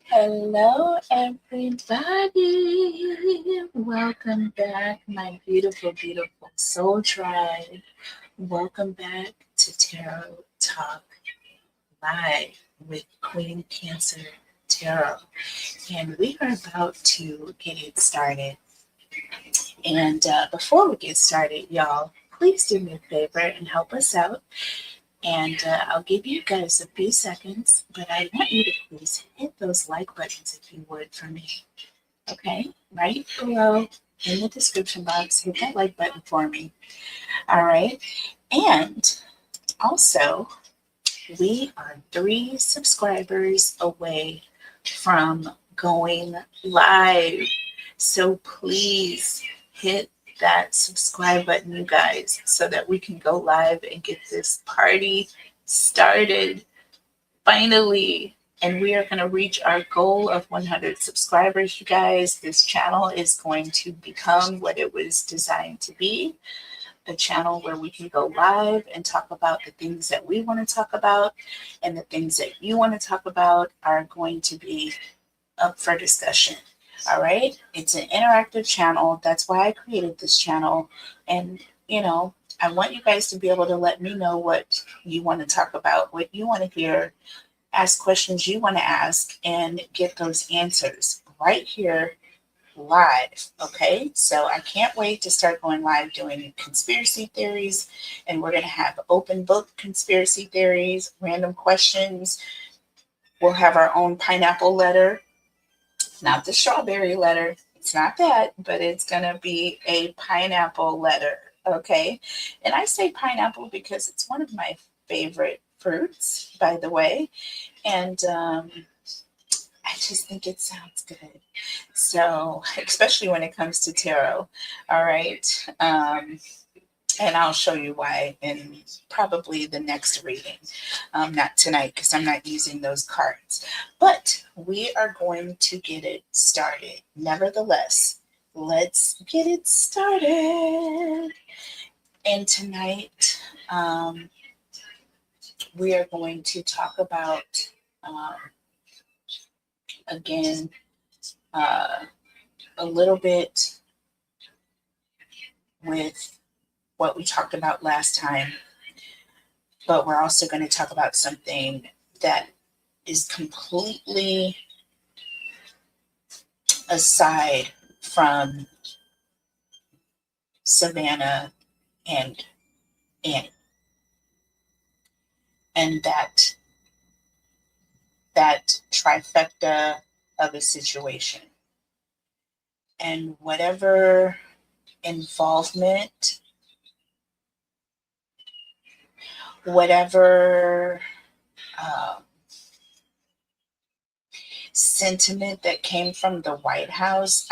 Hello, everybody. Welcome back, my beautiful, beautiful soul tribe. Welcome back to Tarot Talk Live with Queen Cancer Tarot. And we are about to get it started. And before we get started, y'all, please do me a favor and help us out. And I'll give you guys a few seconds, but I want you to please hit those like buttons if you would for me. Okay, right below in the description box, hit that like button for me. All right, and also we are 3 subscribers away from going live. So please hit that subscribe button, you guys, so that we can go live and get this party started finally. And we are going to reach our goal of 100 subscribers, you guys. This channel is going to become what it was designed to be, a channel where we can go live and talk about the things that we want to talk about, and the things that you want to talk about are going to be up for discussion. All right, it's an interactive channel. That's why I created this channel. And I want you guys to be able to let me know what you want to talk about, what you want to hear, ask questions you want to ask, and get those answers right here live. Okay, so I can't wait to start going live doing conspiracy theories, and we're going to have open book conspiracy theories, random questions. We'll have our own pineapple letter, not the strawberry letter. It's not that, but it's going to be a pineapple letter. Okay, and I say pineapple because it's one of my favorite fruits, by the way. And I just think it sounds good. So, especially when it comes to tarot. All right. And I'll show you why in probably the next reading. Not tonight because I'm not using those cards. But we are going to get it started. Nevertheless, let's get it started. And tonight, we are going to talk about, um, again, uh, a little bit with what we talked about last time, but we're also going to talk about something that is completely aside from Savannah and Annie, and that trifecta of a situation, and whatever involvement, whatever um, sentiment that came from the White House,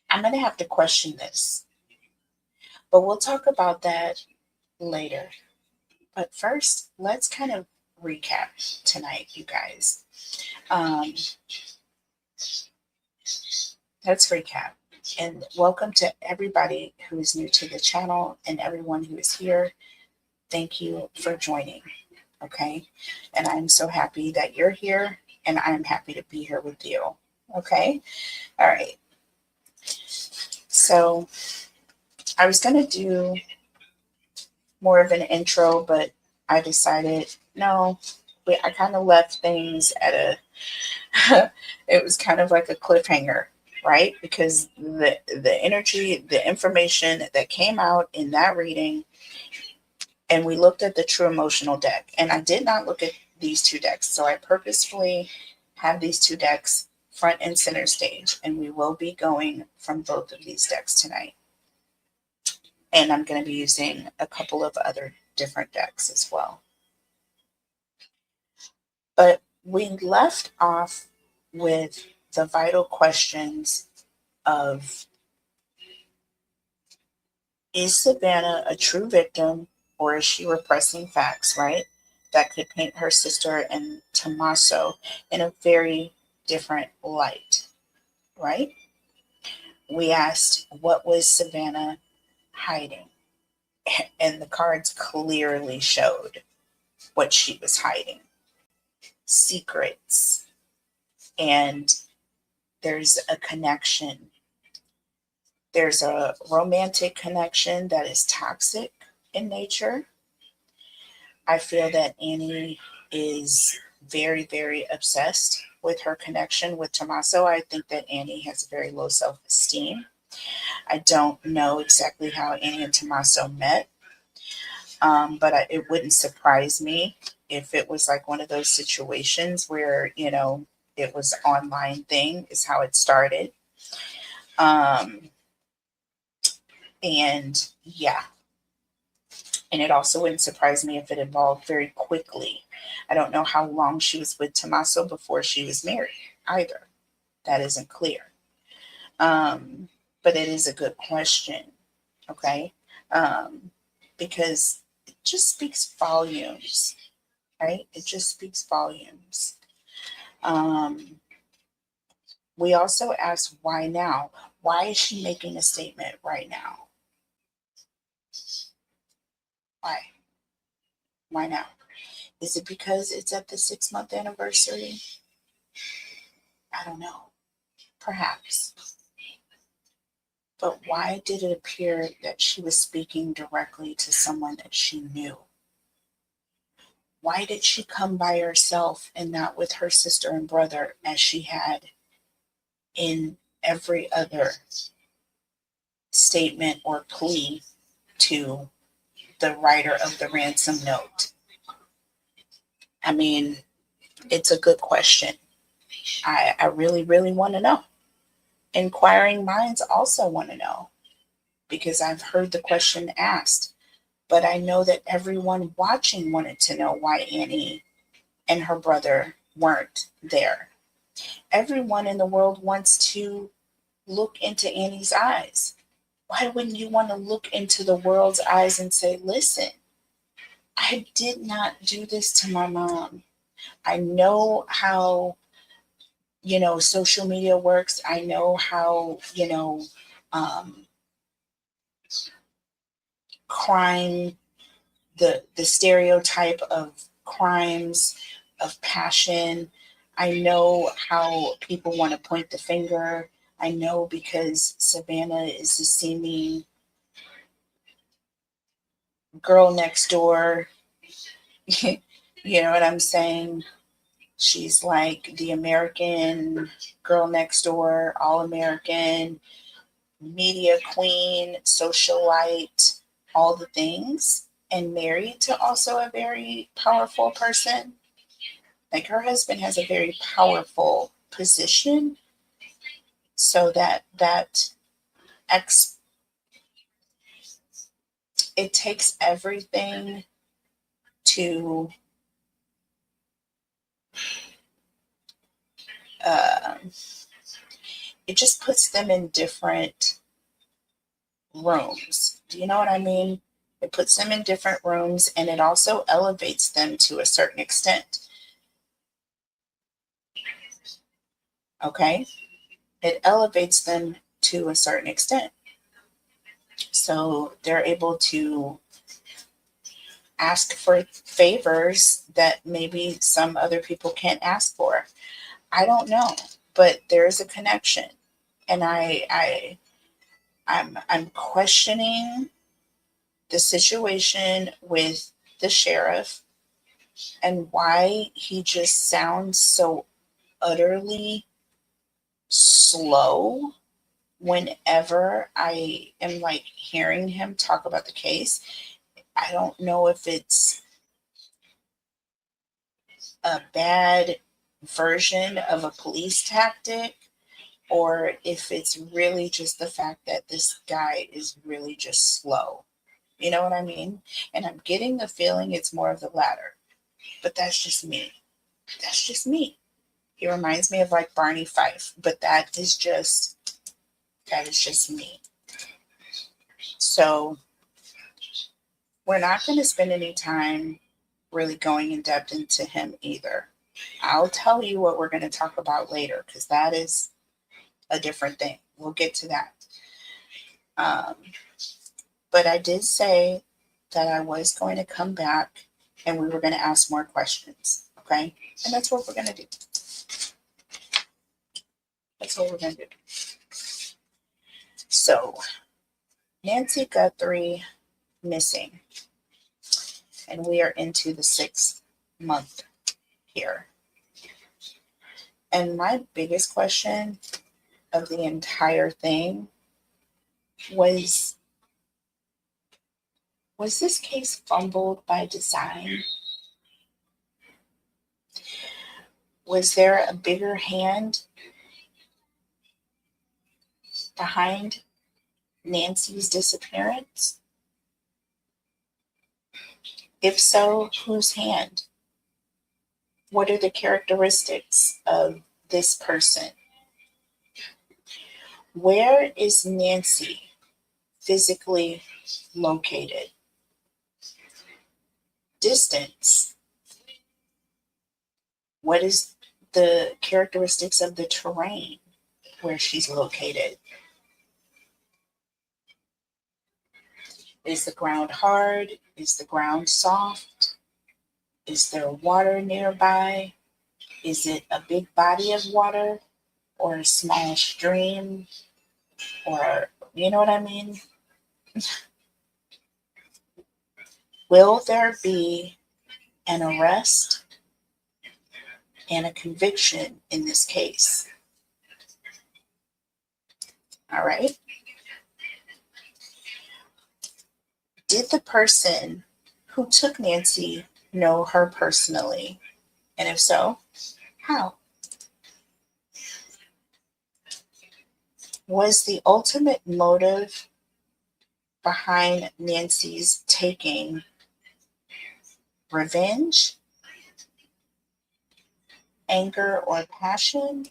I'm going to have to question this. But we'll talk about that later. But first, let's kind of recap tonight, you guys. Um, let's recap. And welcome to everybody who is new to the channel and everyone who is here. Thank you for joining. Okay. And I'm so happy that you're here, and I'm happy to be here with you. Okay. All right. So I was going to do more of an intro, but I decided no, I kind of left things at it was kind of like a cliffhanger, right? Because the energy, the information that came out in that reading, and we looked at the true emotional deck, and I did not look at these two decks, so I purposefully have these two decks front and center stage, and we will be going from both of these decks tonight. And I'm going to be using a couple of other different decks as well. But we left off with the vital questions of, is Savannah a true victim, or is she repressing facts, right? That could paint her sister and Tommaso in a very different light, right? We asked, what was Savannah hiding? And the cards clearly showed what she was hiding: secrets, and there's a connection. There's a romantic connection that is toxic in nature. I feel that Annie is very, very obsessed with her connection with Tommaso. I think that Annie has very low self esteem. I don't know exactly how Annie and Tommaso met, but it wouldn't surprise me if it was like one of those situations where, it was an online thing, is how it started. Um, and yeah, and it also wouldn't surprise me if it evolved very quickly. I don't know how long she was with Tommaso before she was married either. That isn't clear. Um, but it is a good question, okay? Because it just speaks volumes, right? It just speaks volumes. Um, we also asked why now? Why is she making a statement right now? Why? Why now? Is it because it's at the 6 month anniversary? I don't know. Perhaps. But why did it appear that she was speaking directly to someone that she knew? Why did she come by herself and not with her sister and brother as she had in every other statement or plea to the writer of the ransom note? I mean, it's a good question. I really, really want to know. Inquiring minds also want to know because I've heard the question asked, but I know that everyone watching wanted to know why Annie and her brother weren't there. Everyone in the world wants to look into Annie's eyes. Why wouldn't you want to look into the world's eyes and say, listen, I did not do this to my mom. I know how, social media works. I know how, um, crime, the stereotype of crimes, of passion. I know how people want to point the finger. I know because Savannah is the seeming girl next door. You know what I'm saying? She's like the American girl next door, all American, media queen, socialite, all the things, and married to also a very powerful person. Like her husband has a very powerful position, so that ex it takes everything to uh, it just puts them in different rooms. Do you know what I mean? It puts them in different rooms and it also elevates them to a certain extent. Okay? It elevates them to a certain extent. So they're able to ask for favors that maybe some other people can't ask for. I don't know, but there is a connection. And I'm questioning the situation with the sheriff and why he just sounds so utterly slow whenever I am like hearing him talk about the case. I don't know if it's a bad version of a police tactic or if it's really just the fact that this guy is really just slow. You know what I mean? And I'm getting the feeling it's more of the latter. But that's just me. That's just me. He reminds me of like Barney Fife, but that is just me. So we're not going to spend any time really going in depth into him either. I'll tell you what we're going to talk about later because that is a different thing. We'll get to that. Um, but I did say that I was going to come back and we were going to ask more questions. Okay. And that's what we're going to do. That's what we're going to do. So, Nancy Guthrie missing. And we are into the 6th month here. And my biggest question of the entire thing was this case fumbled by design? Was there a bigger hand behind Nancy's disappearance? If so, whose hand? What are the characteristics of this person? Where is Nancy physically located? Distance. What is the characteristics of the terrain where she's located? Is the ground hard? Is the ground soft? Is there water nearby? Is it a big body of water or a small stream? Or, you know what I mean? Will there be an arrest and a conviction in this case? All right. Did the person who took Nancy know her personally? And if so, how? Was the ultimate motive behind Nancy's taking revenge, anger, or passion,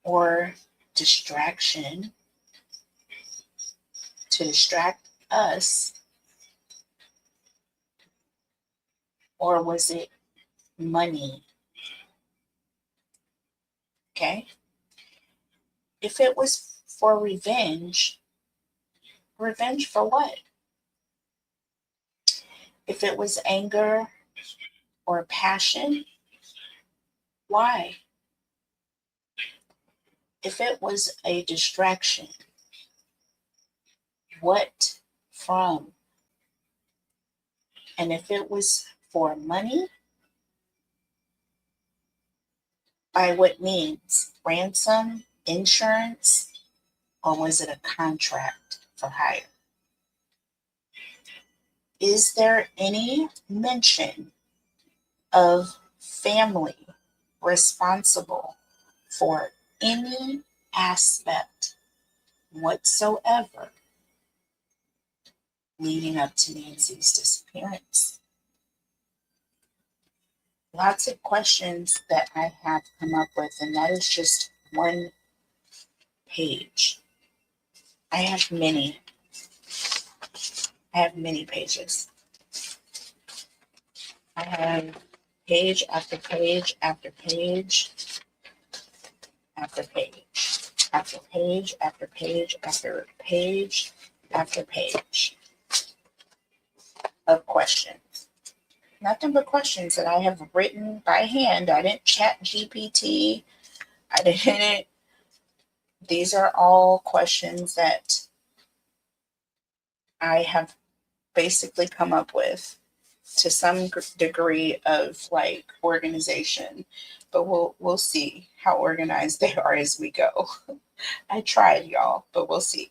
or distraction to distract us? Or was it money? Okay. If it was for revenge for what? If it was anger or passion, why? If it was a distraction, what from? And if it was for money, by what means? Ransom, insurance, or was it a contract for hire? Is there any mention of family responsible for any aspect whatsoever leading up to Nancy's disappearance? Lots of questions that I have come up with, and that is just one page. I have many pages. I have page after page after page after page after page after page after page after page of questions. Nothing but questions that I have written by hand. I didn't chat GPT. I didn't. These are all questions that I have basically come up with to some degree of like organization, but we'll see how organized they are as we go. I tried, y'all, but we'll see.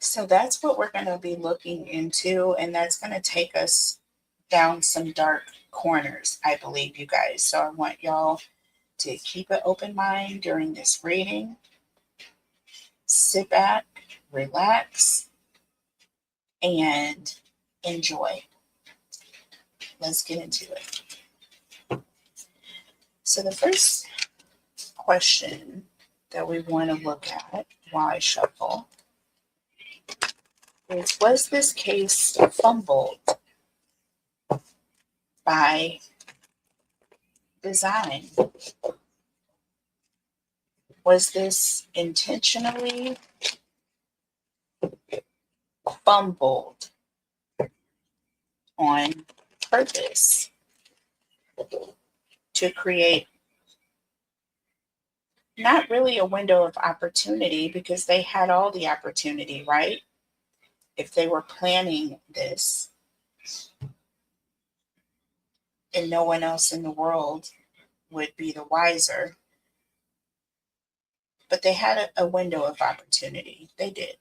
So that's what we're going to be looking into, and that's going to take us down some dark corners, I believe, you guys. So I want y'all to keep an open mind during this reading. Sit back, relax, and enjoy. Let's get into it. So the first question that we want to look at while I shuffle is, was this case fumbled by design? Was this intentionally fumbled on purpose? to create not really a window of opportunity, because they had all the opportunity, right? If they were planning this and no one else in the world would be the wiser. But they had a window of opportunity. They did.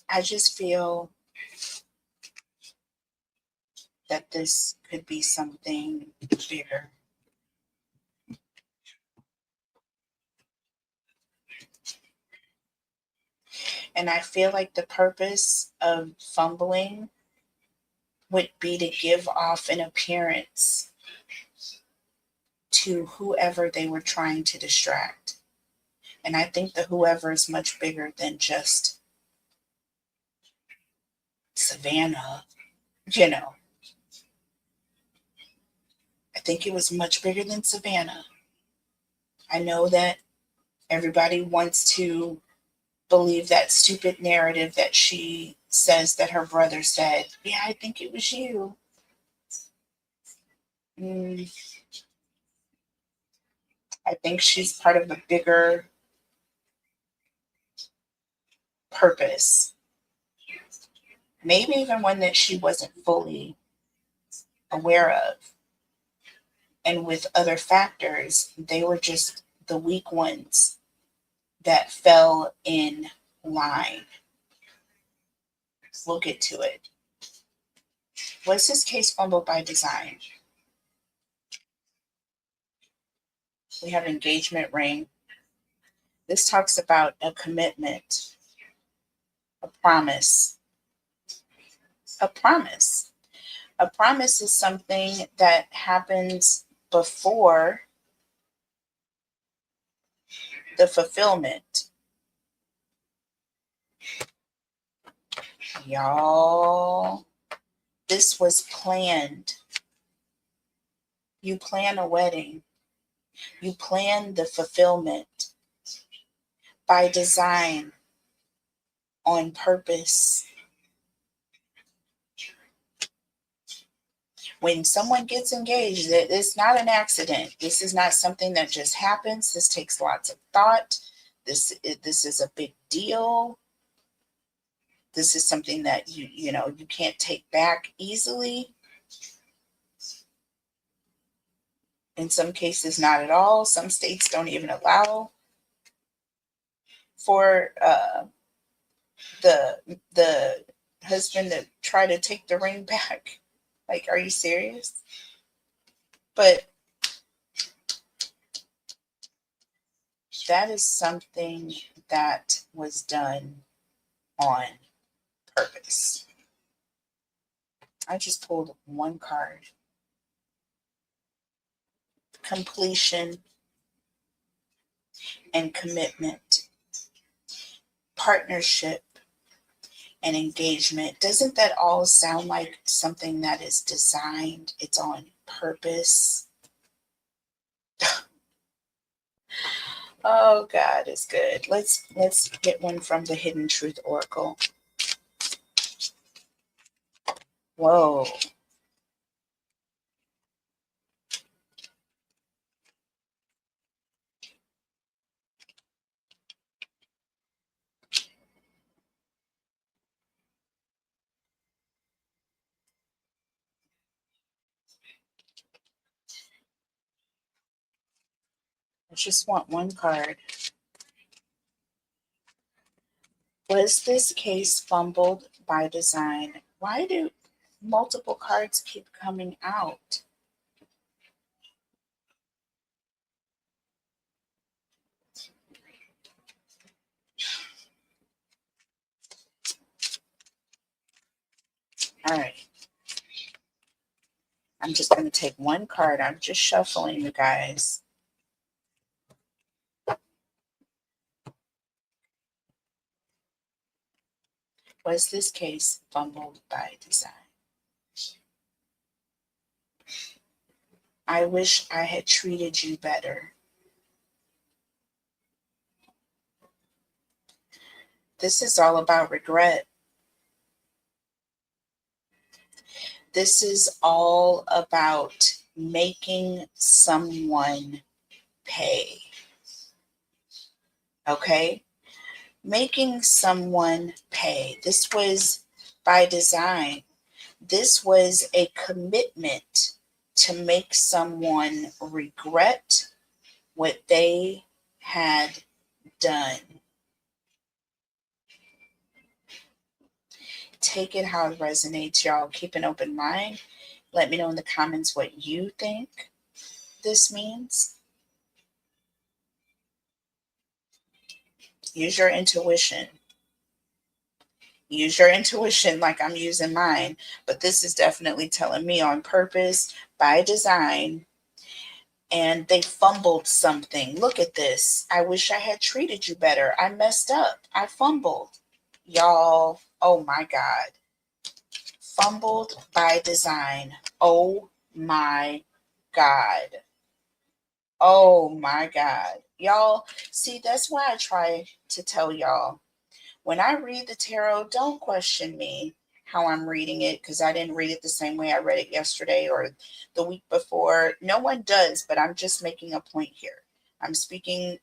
I just feel that this could be something bigger. And I feel like the purpose of fumbling would be to give off an appearance to whoever they were trying to distract. And I think the whoever is much bigger than just Savannah, you know. I think it was much bigger than Savannah. I know that everybody wants to believe that stupid narrative that she says that her brother said. Yeah, I think it was you. Mm, I think she's part of a bigger purpose. Maybe even one that she wasn't fully aware of. And with other factors, they were just the weak ones that fell in line. We'll get to it. Was this case fumbled by design? We have engagement ring. This talks about a commitment, a promise. A promise. A promise is something that happens before the fulfillment. Y'all, this was planned. You plan a wedding. You plan the fulfillment by design, on purpose. When someone gets engaged, it's not an accident. This is not something that just happens. This takes lots of thought. This is a big deal. This is something that you can't take back easily. In some cases, not at all. Some states don't even allow for the husband to try to take the ring back. Like, are you serious? But that is something that was done on purpose. I just pulled one card. Completion and commitment, partnership and engagement. Doesn't that all sound like something that is designed? It's on purpose. Oh, God is good. Let's get one from the Hidden Truth Oracle. Whoa. I just want one card. Was this case fumbled by design? Why do multiple cards keep coming out? All right. I'm just going to take one card. I'm just shuffling, you guys. Was this case fumbled by design? I wish I had treated you better. This is all about regret. This is all about making someone pay. Okay? Making someone pay. This was by design. This was a commitment to make someone regret what they had done. Take it how it resonates, y'all. Keep an open mind. Let me know in the comments what you think this means. Use your intuition. Use your intuition like I'm using mine. But this is definitely telling me on purpose, by design. And they fumbled something. Look at this. I wish I had treated you better. I messed up. I fumbled. Y'all, oh my God. Fumbled by design. Oh my God. Oh my God. Y'all, see, that's why I try to tell y'all, when I read the tarot, don't question me how I'm reading it, because I didn't read it the same way I read it yesterday or the week before. No one does, but I'm just making a point here. I'm speaking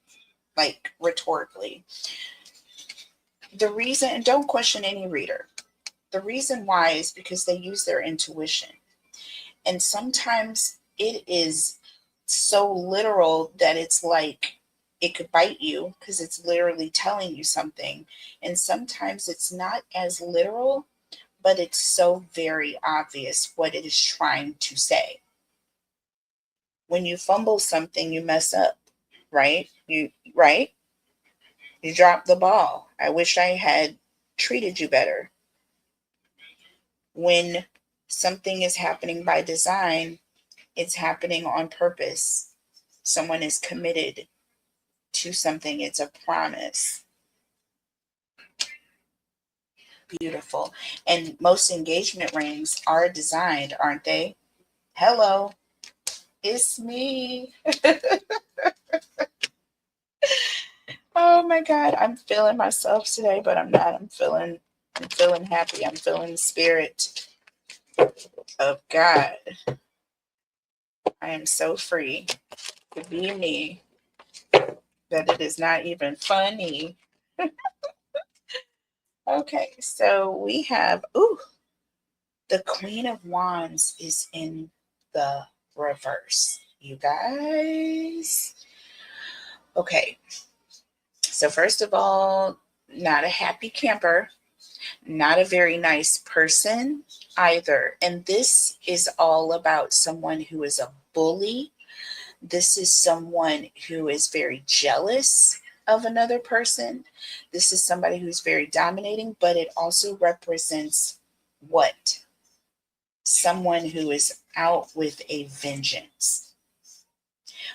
like rhetorically. The reason, and don't question any reader, the reason why is because they use their intuition. And sometimes it is so literal that it's like it could bite you because it's literally telling you something. And sometimes it's not as literal, but it's so very obvious what it is trying to say. When you fumble something, you mess up, right? Right? You drop the ball. I wish I had treated you better. When something is happening by design, it's happening on purpose. Someone is committed to something, it's a promise. Beautiful. And most engagement rings are designed, aren't they? Hello, it's me. Oh my God, I'm feeling myself today, but I'm not. I'm feeling happy. I'm feeling the spirit of God. I am so free to be me that it is not even funny. Okay, so we have, the Queen of Wands is in the reverse, you guys. Okay, so first of all, not a happy camper, not a very nice person either. And this is all about someone who is a bully. This is someone who is very jealous of another person. This is somebody who's very dominating, but it also represents what? Someone who is out with a vengeance.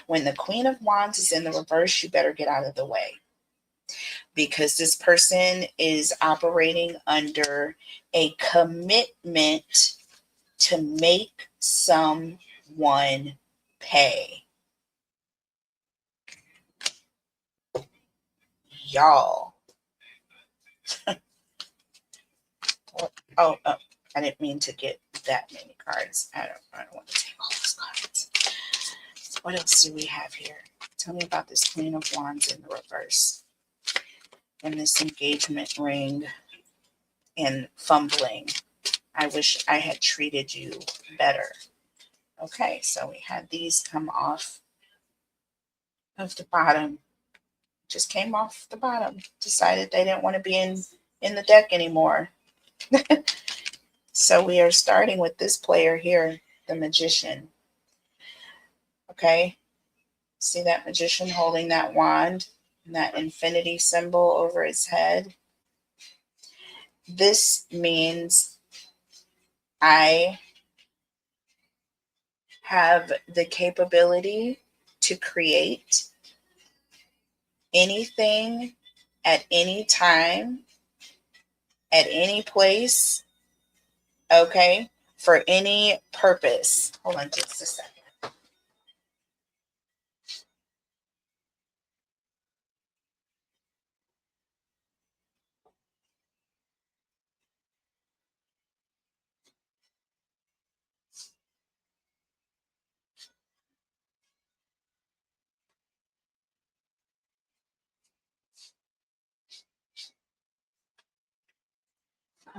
When the Queen of Wands is in the reverse, you better get out of the way, because this person is operating under a commitment to make someone pay. Y'all. Oh, I didn't mean to get that many cards. I don't want to take all those cards. What else do we have here? Tell me about this Queen of Wands in the reverse. And this engagement ring and fumbling. I wish I had treated you better. Okay, so we had these come off of the bottom. Just came off the bottom. Decided they didn't want to be in the deck anymore. So we are starting with this player here, the Magician. Okay, see that Magician holding that wand and that infinity symbol over his head? This means I have the capability to create anything at any time, at any place, okay, for any purpose. Hold on just a second.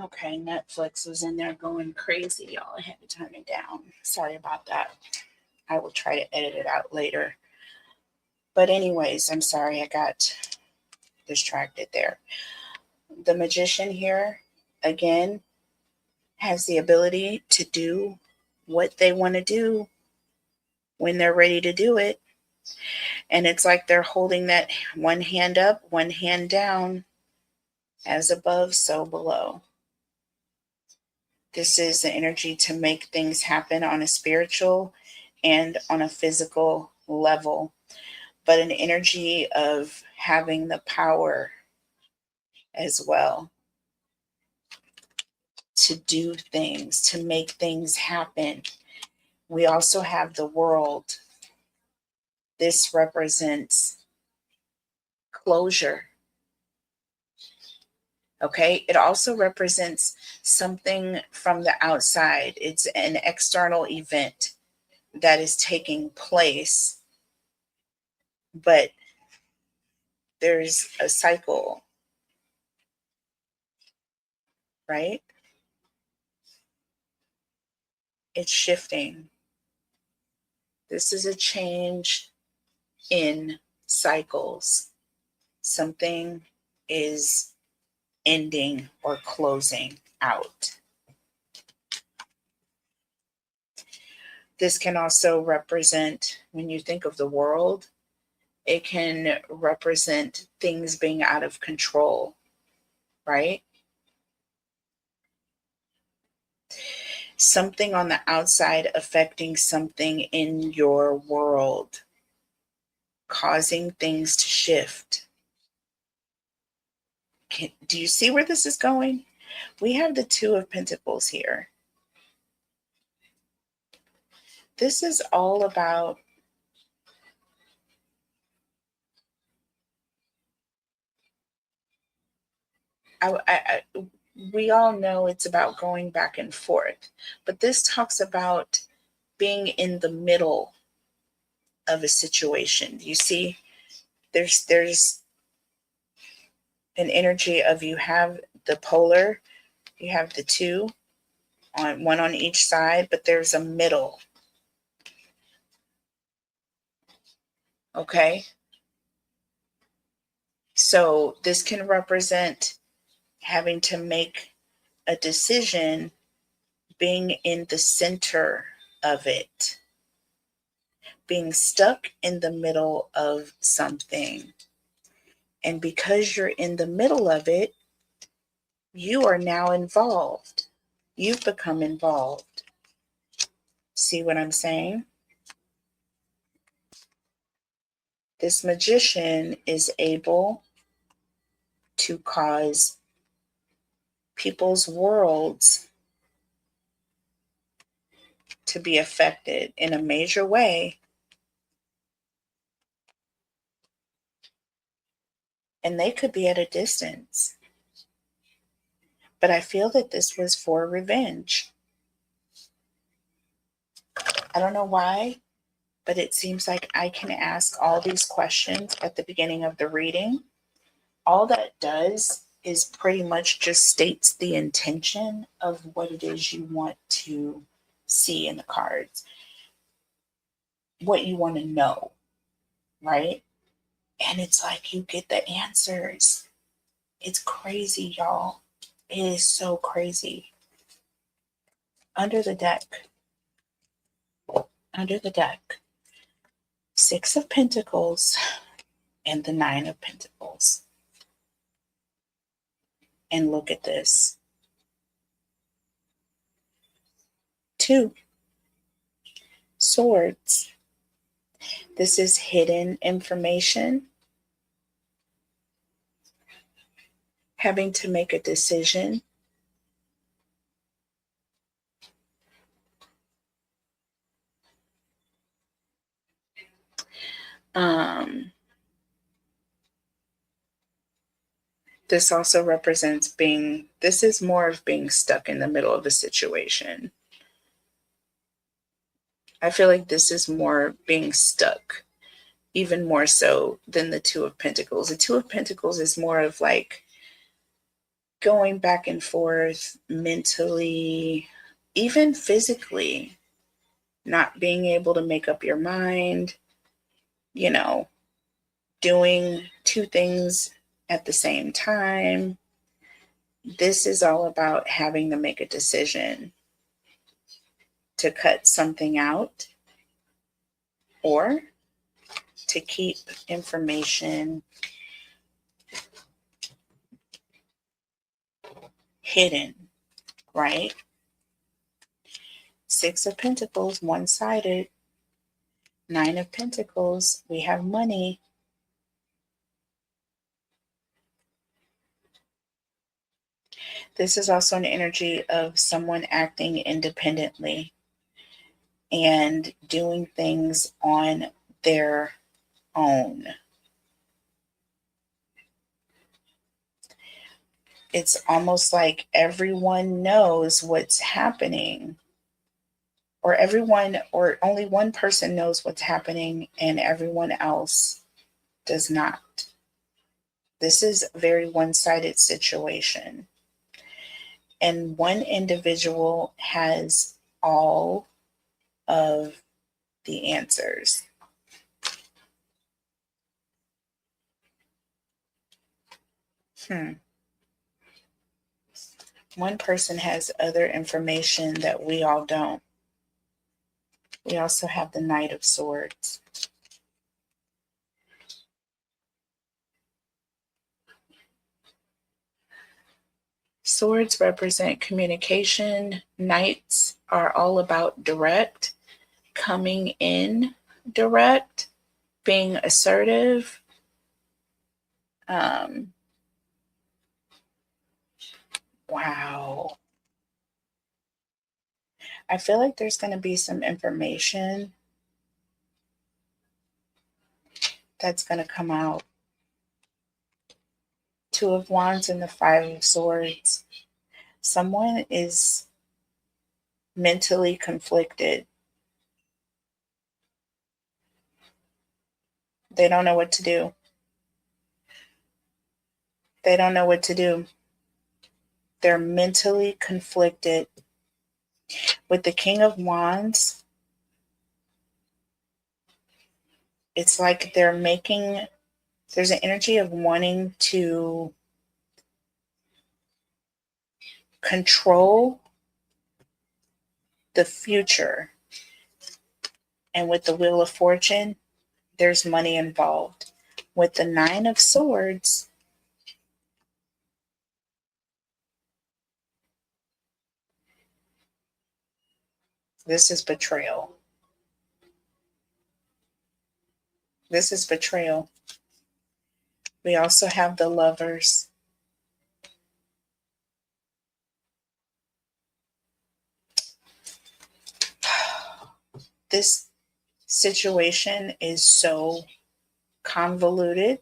Okay, Netflix was in there going crazy, y'all. I had to turn it down. Sorry about that. I will try to edit it out later. But anyways, I'm sorry I got distracted there. The magician here, again, has the ability to do what they want to do when they're ready to do it. And it's like they're holding that one hand up, one hand down, as above, so below. This is the energy to make things happen on a spiritual and on a physical level, but an energy of having the power as well to do things, to make things happen. We also have the world. This represents closure. Okay, it also represents something from the outside. It's an external event that is taking place, but there's a cycle, right? It's shifting. This is a change in cycles. Something is ending or closing out. This can also represent, when you think of the world, it can represent things being out of control, right? Something on the outside affecting something in your world, causing things to shift. Do you see where this is going? We have the Two of Pentacles here. This is all about we all know it's about going back and forth, but this talks about being in the middle of a situation. You see, there's an energy of, you have the polar, you have the two on one on each side, but there's a middle. Okay, so this can represent having to make a decision, being in the center of it, being stuck in the middle of something. And because you're in the middle of it, you are now involved. You've become involved. See what I'm saying? This magician is able to cause people's worlds to be affected in a major way. And they could be at a distance. But I feel that this was for revenge. I don't know why, but it seems like I can ask all these questions at the beginning of the reading. All that does is pretty much just states the intention of what it is you want to see in the cards, what you want to know, right? And it's like you get the answers. It's crazy, y'all. It is so crazy. Under the deck, Six of Pentacles and the Nine of Pentacles. And look at this. Two Swords. This is hidden information. Having to make a decision. This also represents this is more of being stuck in the middle of a situation. I feel like this is more being stuck, even more so than the Two of Pentacles. The Two of Pentacles is more of like going back and forth mentally, even physically, not being able to make up your mind, doing two things at the same time. This is all about having to make a decision to cut something out or to keep information hidden, right? Six of Pentacles, one-sided. Nine of Pentacles, we have money. This is also an energy of someone acting independently and doing things on their own. It's almost like everyone knows what's happening, or only one person knows what's happening and everyone else does not. This is a very one-sided situation. And one individual has all of the answers. One person has other information that we all don't. We also have the Knight of Swords. Swords represent communication. Knights are all about direct, coming in direct, being assertive. Wow. I feel like there's going to be some information that's going to come out. Two of Wands and the Five of Swords. Someone is mentally conflicted. They don't know what to do. They don't know what to do. They're mentally conflicted. With the King of Wands, it's like there's an energy of wanting to control the future. And with the Wheel of Fortune, there's money involved. With the Nine of Swords, this is betrayal. This is betrayal. We also have the Lovers. This situation is so convoluted.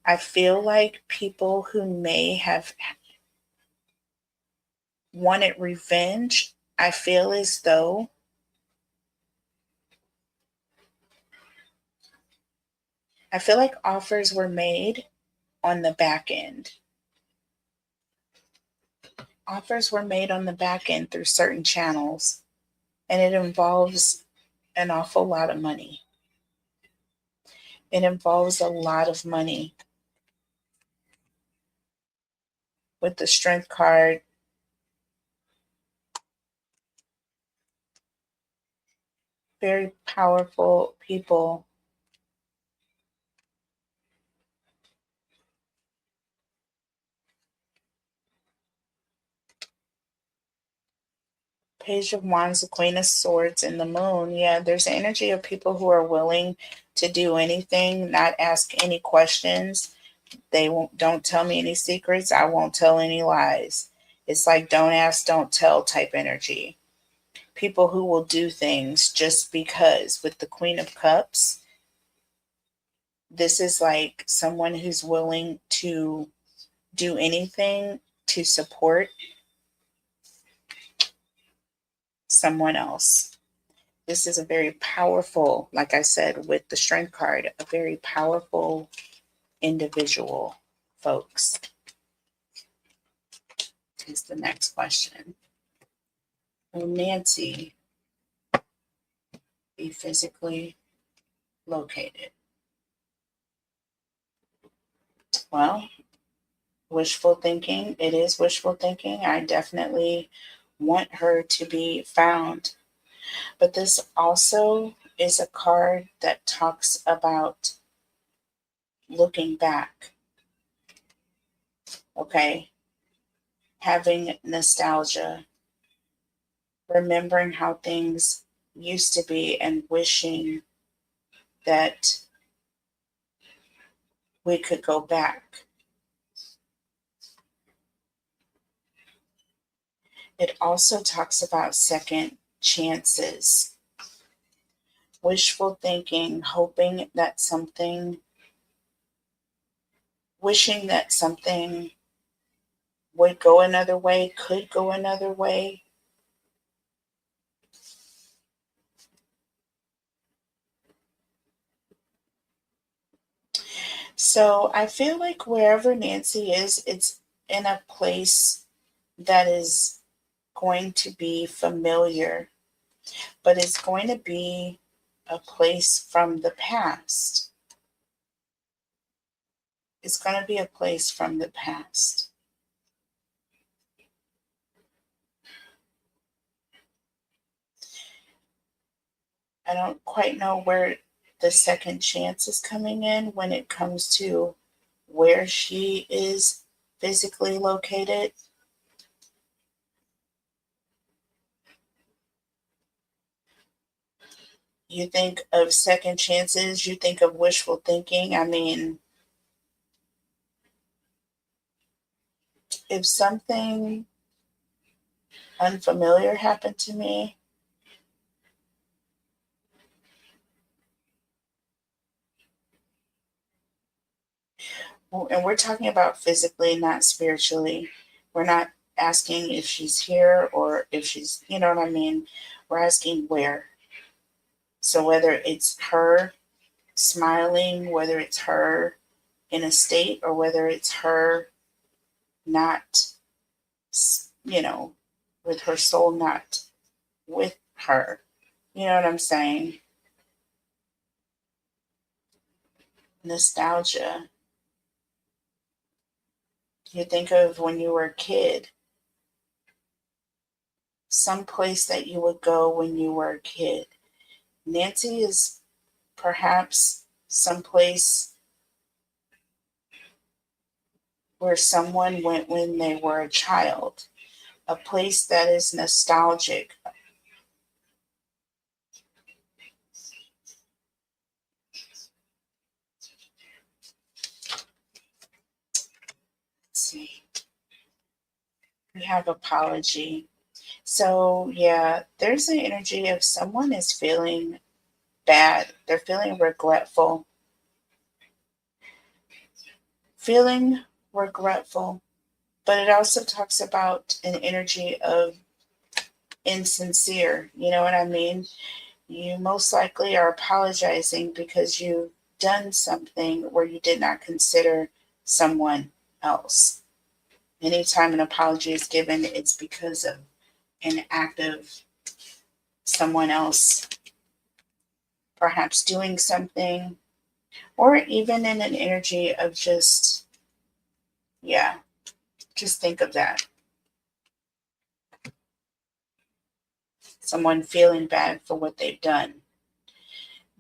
I feel like people who may have wanted revenge, I feel as though offers were made on the back end. Offers were made on the back end through certain channels, and it involves an awful lot of money. It involves a lot of money. With the Strength card, very powerful people. Page of Wands, the Queen of Swords, and the Moon. Yeah, there's an energy of people who are willing to do anything, not ask any questions. Don't tell me any secrets. I won't tell any lies. It's like don't ask, don't tell type energy. People who will do things just because. With the Queen of Cups, this is like someone who's willing to do anything to support someone else. This is a very powerful, like I said, with the Strength card, a very powerful individual, folks. is the next question. Will Nancy be physically located? Well, wishful thinking. It is wishful thinking. I definitely want her to be found. But this also is a card that talks about looking back. Okay. Having nostalgia, remembering how things used to be and wishing that we could go back. It also talks about second chances, wishful thinking, hoping that something, wishing that something would go another way, could go another way. So I feel like wherever Nancy is, it's in a place that is going to be familiar, but it's going to be a place from the past. It's going to be a place from the past. I don't quite know where the second chance is coming in when it comes to where she is physically located. You think of second chances, you think of wishful thinking. I mean, if something unfamiliar happened to me, and we're talking about physically, not spiritually. We're not asking if she's here or if she's, you know what I mean? We're asking where. So whether it's her smiling, whether it's her in a state, or whether it's her not, you know, with her soul not with her. You know what I'm saying? Nostalgia. You think of when you were a kid, some place that you would go when you were a kid. Nancy is perhaps someplace where someone went when they were a child, a place that is nostalgic. Let's see. We have apology. So, yeah, there's an energy of someone is feeling bad. They're feeling regretful. Feeling regretful. But it also talks about an energy of insincere. You know what I mean? You most likely are apologizing because you've done something where you did not consider someone else. Anytime an apology is given, it's because of an act of someone else perhaps doing something, or even in an energy of just, yeah, just think of that. Someone feeling bad for what they've done.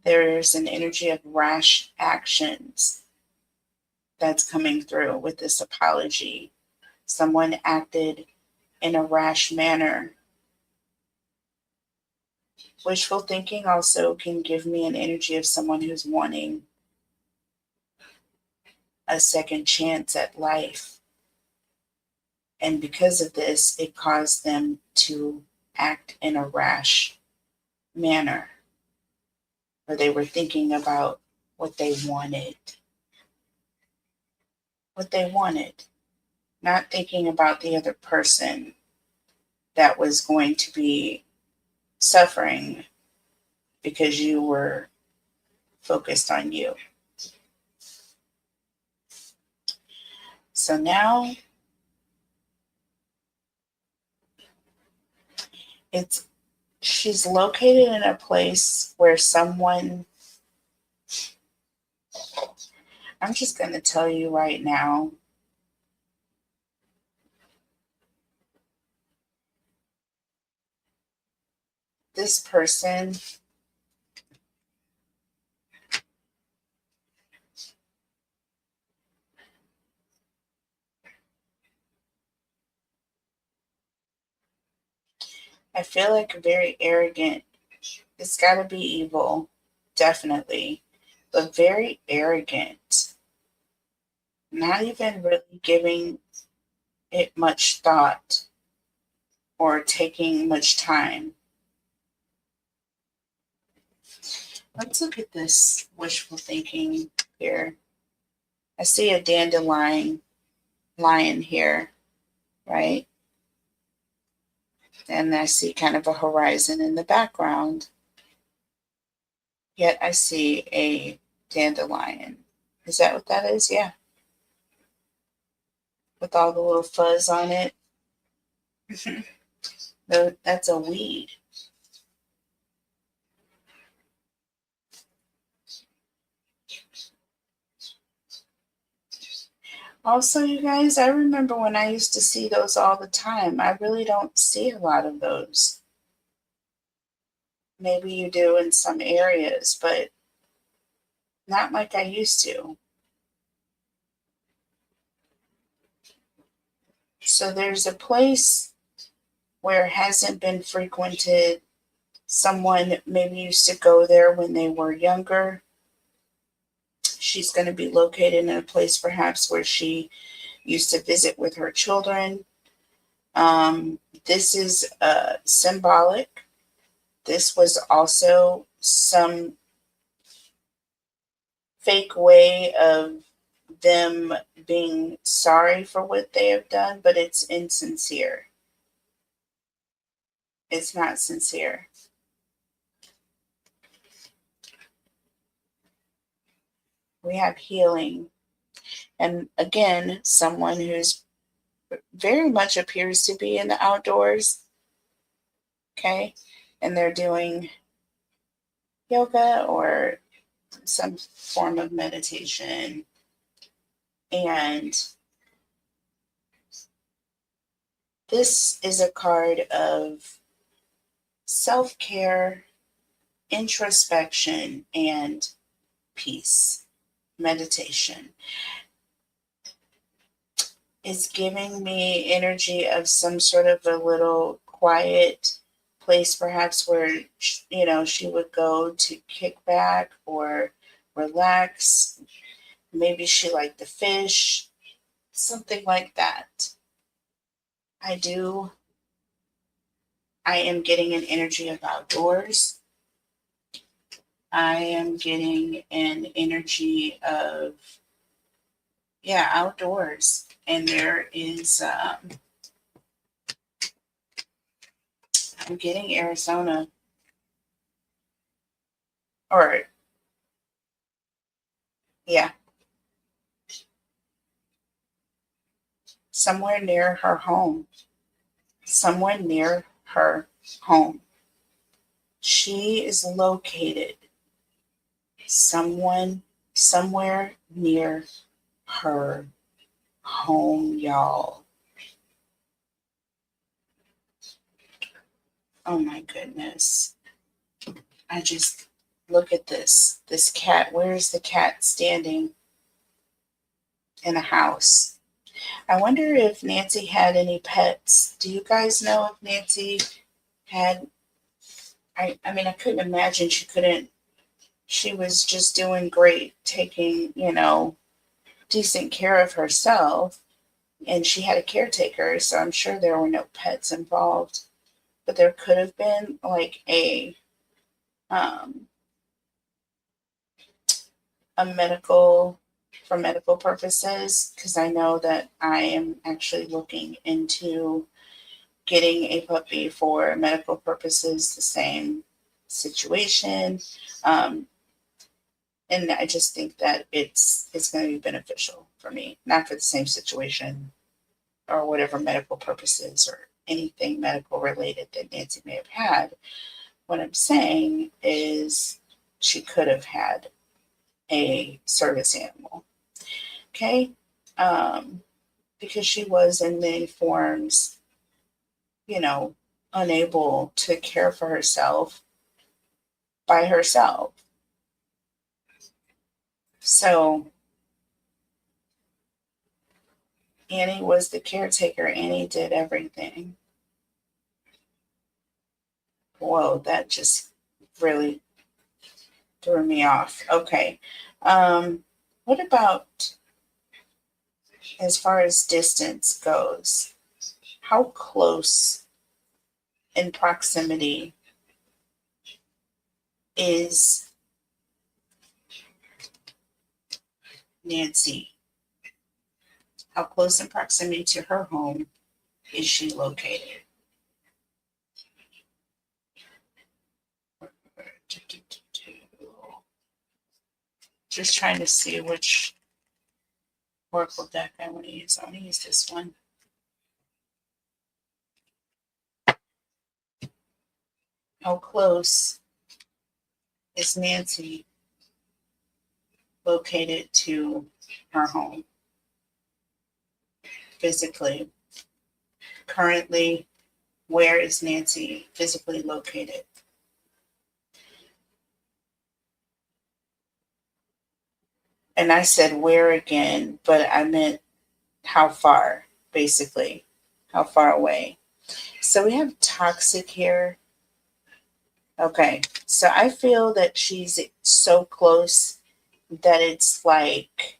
There's an energy of rash actions that's coming through with this apology. Someone acted in a rash manner. Wishful thinking also can give me an energy of someone who's wanting a second chance at life. And because of this, it caused them to act in a rash manner, where they were thinking about what they wanted. What they wanted, not thinking about the other person that was going to be suffering because you were focused on you. So now She's located in a place where someone, I'm just going to tell you right now, this person, I feel like very arrogant. It's got to be evil, definitely, but very arrogant. Not even really giving it much thought or taking much time. Let's look at this wishful thinking here. I see a dandelion lion here, right? And I see kind of a horizon in the background. Yet I see a dandelion. Is that what that is? Yeah. With all the little fuzz on it. That's a weed. Also, you guys, I remember when I used to see those all the time. I really don't see a lot of those. Maybe you do in some areas, but not like I used to. So there's a place where it hasn't been frequented. Someone maybe used to go there when they were younger. She's going to be located in a place perhaps where she used to visit with her children. This is symbolic. This was also some fake way of them being sorry for what they have done, but it's insincere. It's not sincere. We have healing. And again, someone who's very much appears to be in the outdoors. Okay. And they're doing yoga or some form of meditation. And this is a card of self-care, introspection, and peace. Meditation is giving me energy of some sort of a little quiet place, perhaps where she would go to kick back or relax. Maybe she liked the fish, something like that. I am getting an energy of outdoors. I am getting an energy of, yeah, outdoors. And there is, I'm getting Arizona, or, yeah, somewhere near her home. Somewhere near her home. She is located somewhere near her home, y'all. Oh my goodness. I just look at this. This cat, where is the cat standing in a house? I wonder if Nancy had any pets. Do you guys know if Nancy had? I mean, I couldn't imagine she couldn't. She was just doing great, taking, decent care of herself. And she had a caretaker, so I'm sure there were no pets involved. But there could have been like um, a medical, for medical purposes, because I know that I am actually looking into getting a puppy for medical purposes, the same situation. Um, and I just think that it's going to be beneficial for me, not for the same situation or whatever medical purposes or anything medical related that Nancy may have had. What I'm saying is she could have had a service animal. Okay? Because she was in many forms, unable to care for herself by herself. So Annie was the caretaker. Annie did everything. Whoa, that just really threw me off. Okay. What about as far as distance goes? How close in proximity is Nancy? How close in proximity to her home is she located? Just trying to see which Oracle deck I want to use. I want to use this one. How close is Nancy located to her home physically? Currently, where is Nancy physically located? And I said where again, but I meant how far, basically. How far away? So we have toxic here. Okay, so I feel that she's so close that it's like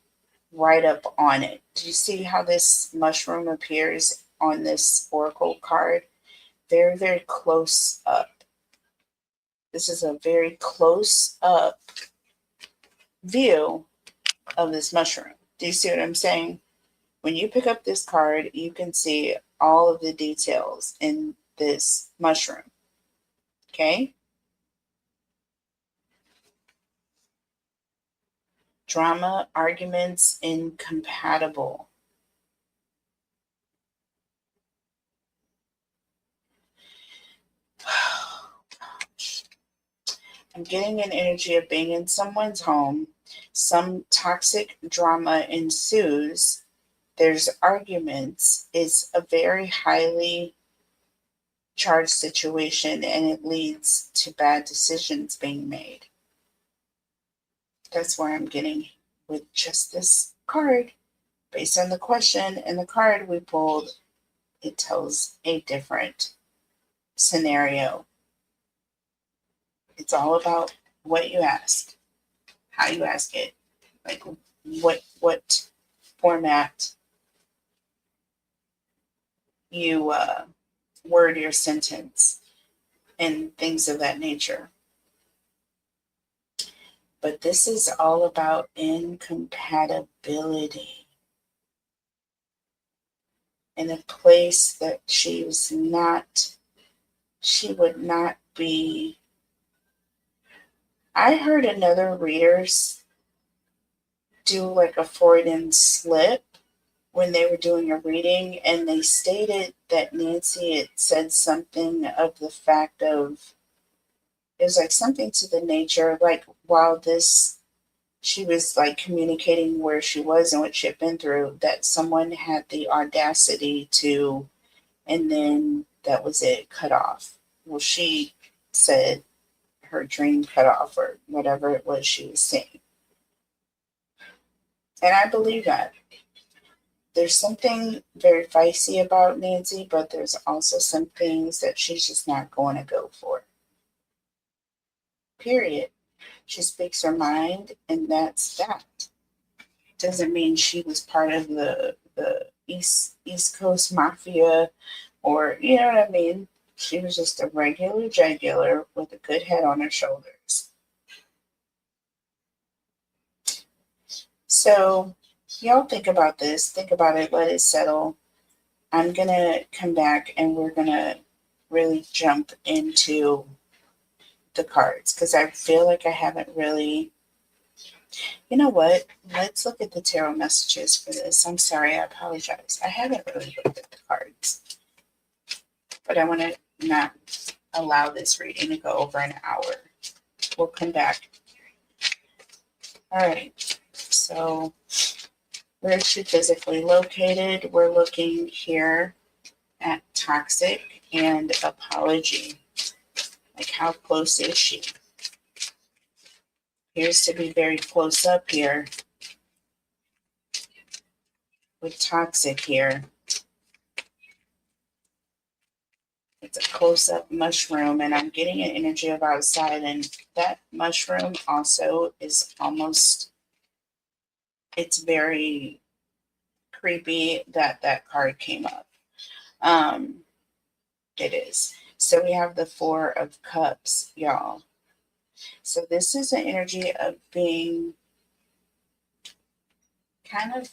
right up on it. Do you see how this mushroom appears on this oracle card? Very, very close up. This is a very close up view of this mushroom. Do you see what I'm saying? When you pick up this card, you can see all of the details in this mushroom. Okay? Drama, arguments, incompatible. I'm getting an energy of being in someone's home. Some toxic drama ensues. There's arguments. It's a very highly charged situation and it leads to bad decisions being made. That's where I'm getting with just this card. Based on the question and the card we pulled, it tells a different scenario. It's all about what you ask, how you ask it, like what format you word your sentence and things of that nature. But this is all about incompatibility. In a place that she would not be. I heard another readers do like a Freudian slip when they were doing a reading, and they stated that Nancy had said something of the fact of, it was like something to the nature, like while she was like communicating where she was and what she had been through, that someone had the audacity to, and then that was it, cut off. Well, she said her dream cut off or whatever it was she was saying. And I believe that. There's something very feisty about Nancy, but there's also some things that she's just not going to go for. Period. She speaks her mind, and that's that. Doesn't mean she was part of the East Coast Mafia, or you know what I mean. She was just a regular jugular with a good head on her shoulders. So y'all think about this. Think about it. Let it settle. I'm gonna come back and we're gonna really jump into the cards because I feel like I haven't really. You know what? Let's look at the tarot messages for this. I'm sorry, I apologize. I haven't really looked at the cards. but I want to not allow this reading to go over an hour. We'll come back. All right. So where is she physically located? We're looking here at toxic and apology. Like, how close is she? Appears to be very close up here with toxic here. It's a close-up mushroom, and I'm getting an energy of outside, and that mushroom also is almost, it's very creepy that that card came up. It is. So we have the Four of Cups, y'all. So this is an energy of being kind of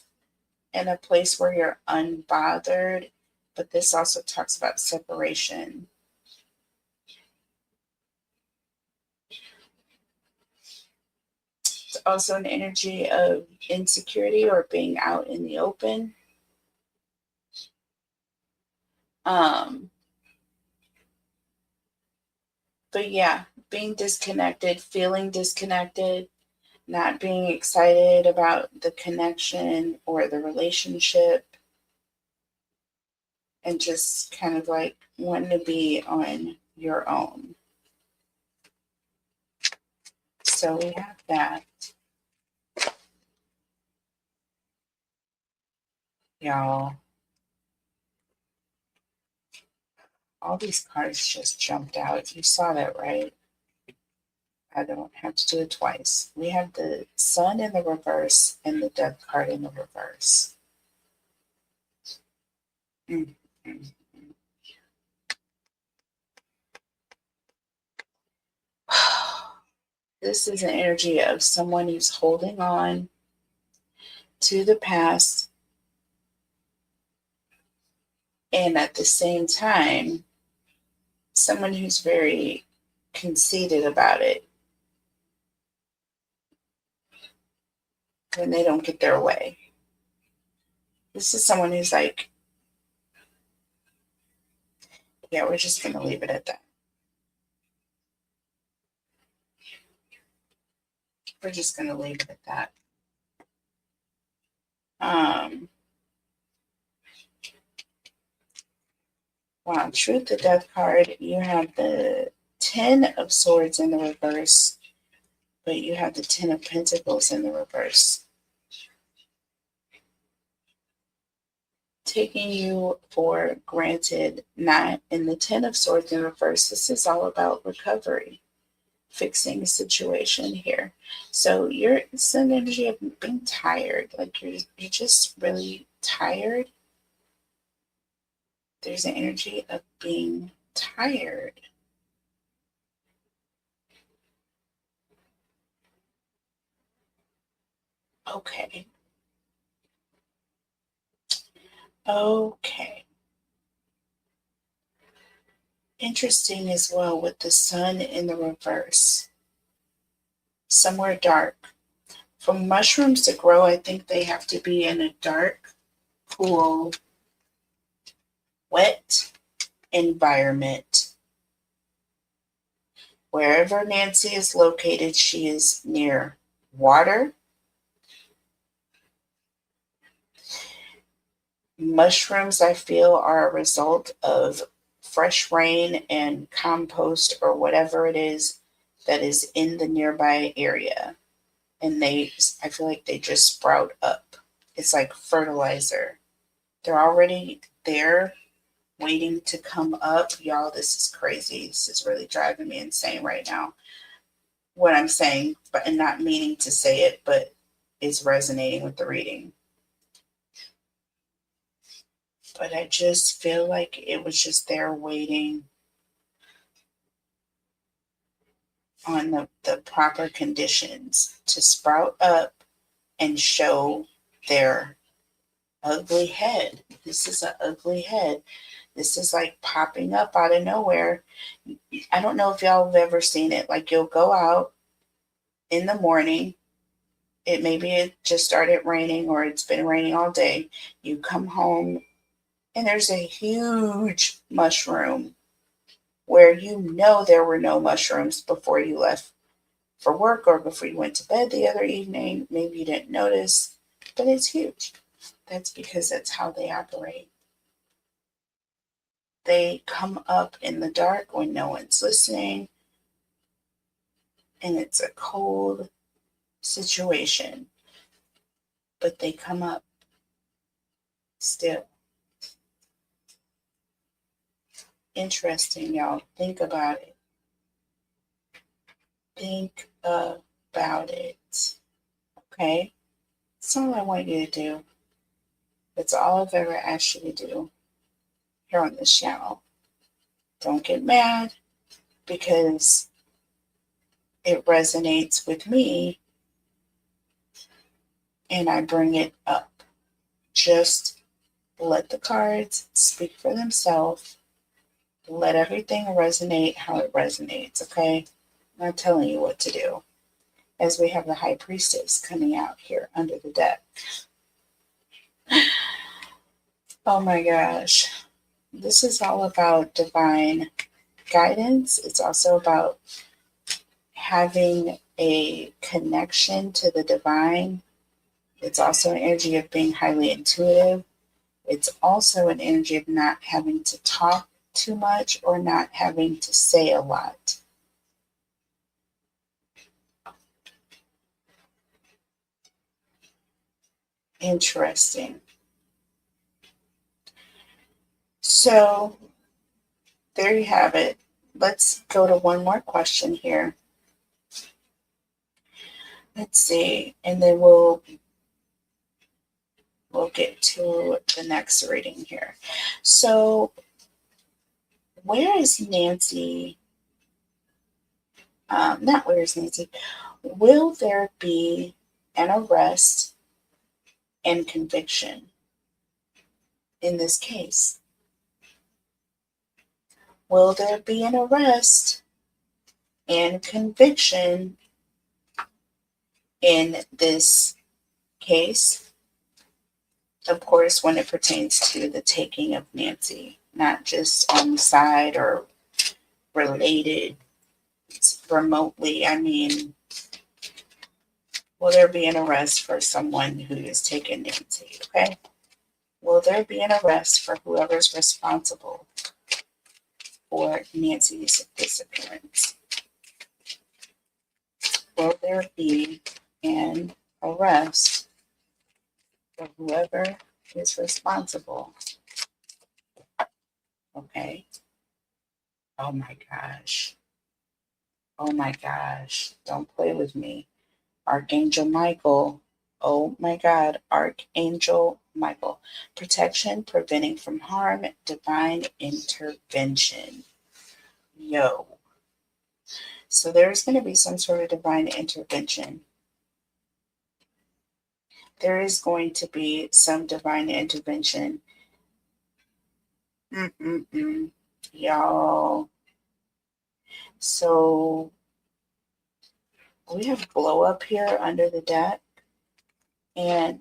in a place where you're unbothered, but this also talks about separation. It's also an energy of insecurity or being out in the open. But yeah, being disconnected, feeling disconnected, not being excited about the connection or the relationship, and just kind of like wanting to be on your own. So we have that. Y'all, all these cards just jumped out. You saw that, right? I don't have to do it twice. We have the Sun in the reverse and the Death card in the reverse. Mm-hmm. This is an energy of someone who's holding on to the past, and at the same time, someone who's very conceited about it when they don't get their way. This is someone who's like, yeah, we're just going to leave it at that. We're just going to leave it at that. Wow, Truth, the Death card, you have the 10 of Swords in the reverse, but you have the 10 of Pentacles in the reverse. Taking you for granted, not in the 10 of Swords in reverse. This is all about recovery, fixing a situation here. So it's an energy of being tired, like you're just really tired. There's an energy of being tired. Okay. Interesting as well with the Sun in the reverse. Somewhere dark. For mushrooms to grow, I think they have to be in a dark, cool, wet environment. Wherever Nancy is located, she is near water. Mushrooms, I feel, are a result of fresh rain and compost or whatever it is that is in the nearby area. And I feel like they just sprout up. It's like fertilizer. They're already there waiting to come up. Y'all, this is crazy. This is really driving me insane right now. What I'm saying, and not meaning to say it, but it's resonating with the reading. But I just feel like it was just there waiting on the proper conditions to sprout up and show their ugly head. This is an ugly head. This is like popping up out of nowhere. I don't know if y'all have ever seen it. Like, you'll go out in the morning. It just started raining or it's been raining all day. You come home and there's a huge mushroom where there were no mushrooms before you left for work or before you went to bed the other evening. Maybe you didn't notice, but it's huge. That's because that's how they operate. They come up in the dark when no one's listening, and it's a cold situation, but they come up still. Interesting, y'all. Think about it. Think about it. Okay? That's all I want you to do. That's all I've ever asked you to do here on this channel. Don't get mad because it resonates with me and I bring it up. Just let the cards speak for themselves. Let everything resonate how it resonates, okay? I'm not telling you what to do. As we have the High Priestess coming out here under the deck. Oh my gosh. This is all about divine guidance. It's also about having a connection to the divine. It's also an energy of being highly intuitive. It's also an energy of not having to talk too much or not having to say a lot. Interesting. So there you have it. Let's go to one more question here. Let's see, and then we'll get to the next reading here. So where is Nancy? Not where is Nancy? Will there be an arrest and conviction in this case? Will there be an arrest and conviction in this case? Of course, when it pertains to the taking of Nancy, not just on the side or related remotely. I mean, will there be an arrest for someone who is taking Nancy? Okay. Will there be an arrest for whoever's responsible for Nancy's disappearance? Will there be an arrest for whoever is responsible? Okay. Oh my gosh. Oh my gosh. Don't play with me. Archangel Michael. Oh my God. Archangel Michael. Protection, preventing from harm, divine intervention. Yo. So there's going to be some sort of divine intervention. There is going to be some divine intervention. Y'all. So we have blow up here under the deck and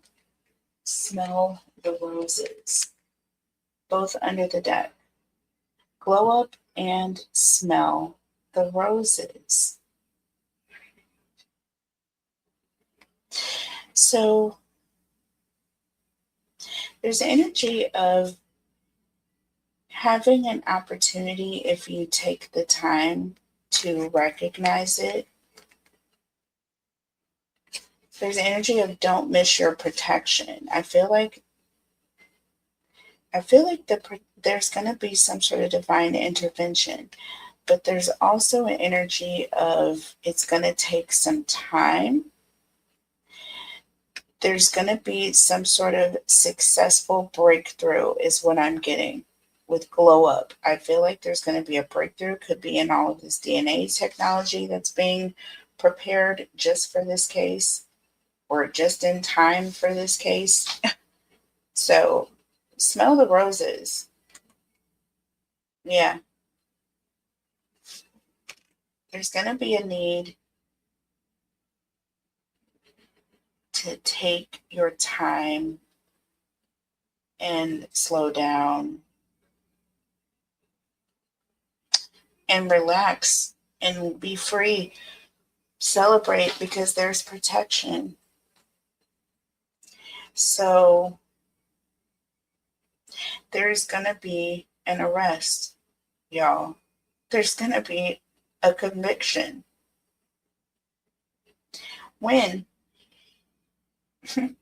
smell the roses, both under the deck. Glow up and smell the roses. So there's energy of having an opportunity if you take the time to recognize it. There's energy of don't miss your protection. I feel like there's going to be some sort of divine intervention, but there's also an energy of it's going to take some time. There's going to be some sort of successful breakthrough is what I'm getting with glow up. I feel like there's going to be a breakthrough. Could be in all of this DNA technology that's being prepared just for this case or just in time for this case. So smell the roses. Yeah. There's going to be a need to take your time and slow down and relax and be free. Celebrate because there's protection. So there's going to be an arrest, y'all. There's going to be a conviction. When? You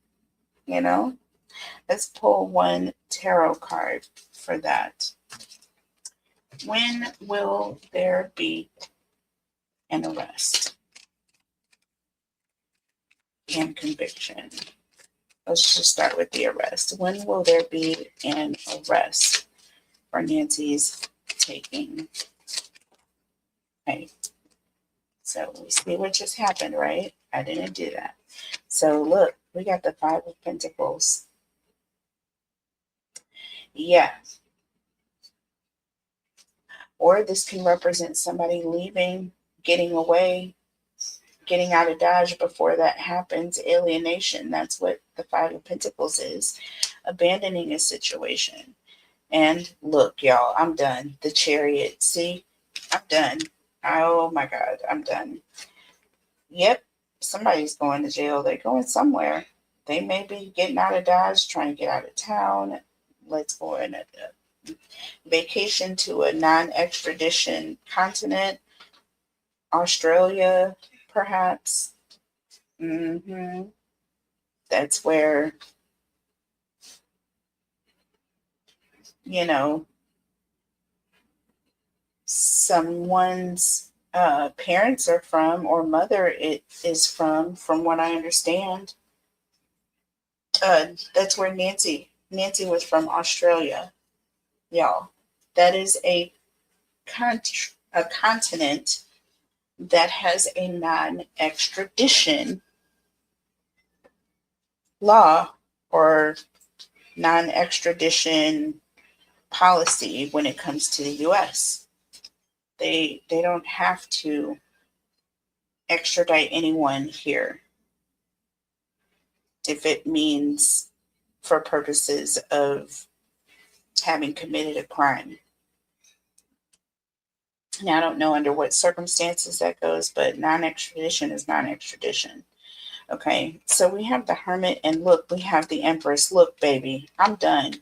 know? Let's pull one tarot card for that. When will there be an arrest and conviction? Let's just start with the arrest. When will there be an arrest for Nancy's taking? Okay. So we see what just happened, right? I didn't do that. So look, we got the Five of Pentacles. Yeah. Or this can represent somebody leaving, getting away, getting out of Dodge before that happens. Alienation. That's what the Five of Pentacles is. Abandoning a situation. And look, y'all, I'm done. The Chariot. See, I'm done. Oh my God, I'm done. Yep, somebody's going to jail. They're going somewhere. They may be getting out of Dodge, trying to get out of town. Let's go on a vacation to a non-extradition continent. Australia, perhaps. That's where, you know, someone's parents are from, or mother is from what I understand. That's where Nancy was from, Australia, y'all. That is a continent that has a non-extradition law or non-extradition policy when it comes to the U.S. They don't have to extradite anyone here if it means for purposes of having committed a crime. Now, I don't know under what circumstances that goes, but non-extradition is non-extradition. Okay, so we have the Hermit, and look, we have the Empress. Look, baby, I'm done.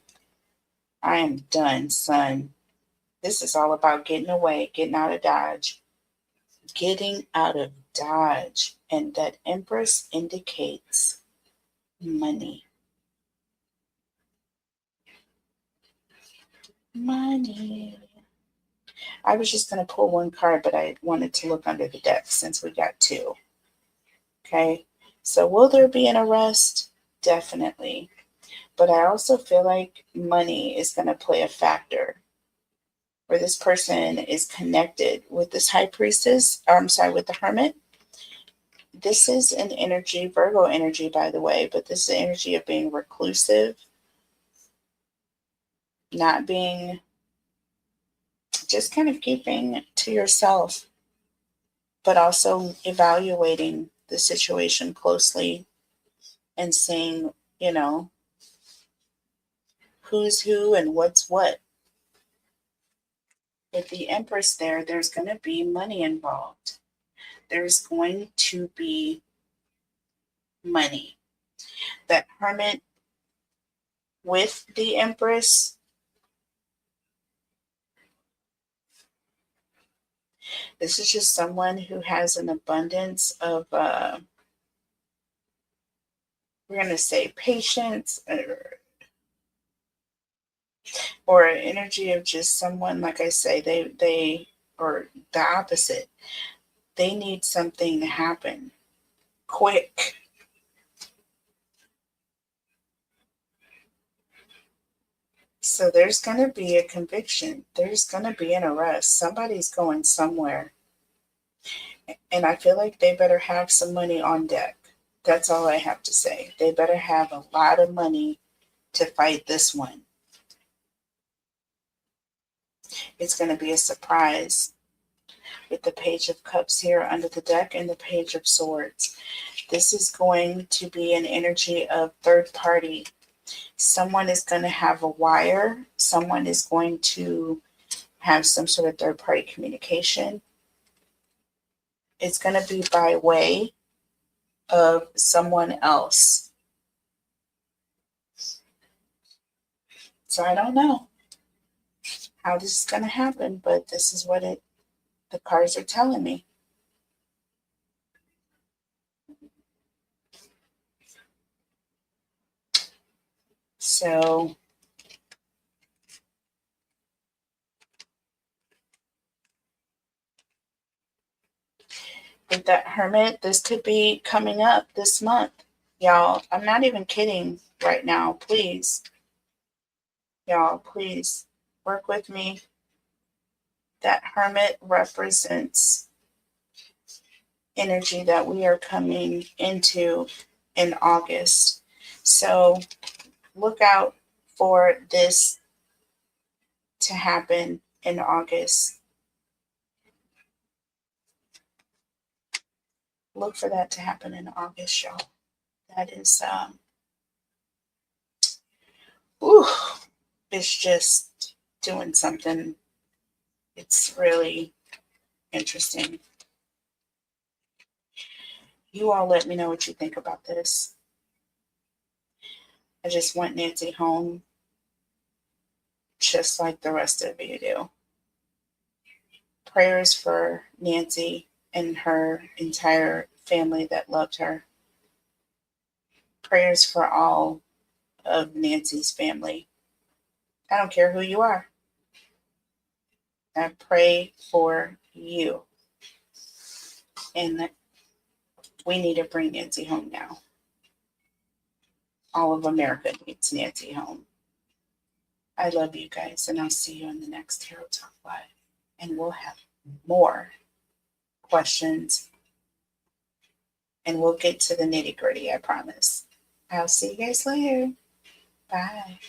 I am done, son. This is all about getting away, getting out of Dodge. Getting out of Dodge. And that Empress indicates money. Money. I was just going to pull one card, but I wanted to look under the deck since we got two. Okay, so will there be an arrest? Definitely. But I also feel like money is going to play a factor where this person is connected with this High Priestess, or I'm sorry, with the Hermit. This is an energy, Virgo energy, by the way, but this is the energy of being reclusive, not being, just kind of keeping to yourself, but also evaluating the situation closely and seeing, you know, who's who and what's what. With the Empress there, there's going to be money involved. There's going to be money. That Hermit with the Empress, this is just someone who has an abundance of, we're going to say patience, or an energy of just someone, like I say, they or the opposite. They need something to happen quick. So there's going to be a conviction. There's going to be an arrest. Somebody's going somewhere. And I feel like they better have some money on deck. That's all I have to say. They better have a lot of money to fight this one. It's going to be a surprise with the Page of Cups here under the deck and the Page of Swords. This is going to be an energy of third party. Someone is going to have a wire. Someone is going to have some sort of third party communication. It's going to be by way of someone else. So I don't know how this is going to happen, but this is what the cards are telling me. So with that Hermit, this could be coming up this month. Y'all, I'm not even kidding right now. Please, y'all, please work with me. That Hermit represents energy that we are coming into in August. So look out for this to happen in August. Look for that to happen in August, y'all. That is it's just doing something. It's really interesting. You all let me know what you think about this. I just want Nancy home just like the rest of you do. Prayers for Nancy and her entire family that loved her. Prayers for all of Nancy's family. I don't care who you are. I pray for you. And we need to bring Nancy home now. All of America needs Nancy home. I love you guys, and I'll see you in the next Tarot Talk Live. And we'll have more questions, and we'll get to the nitty-gritty, I promise. I'll see you guys later. Bye.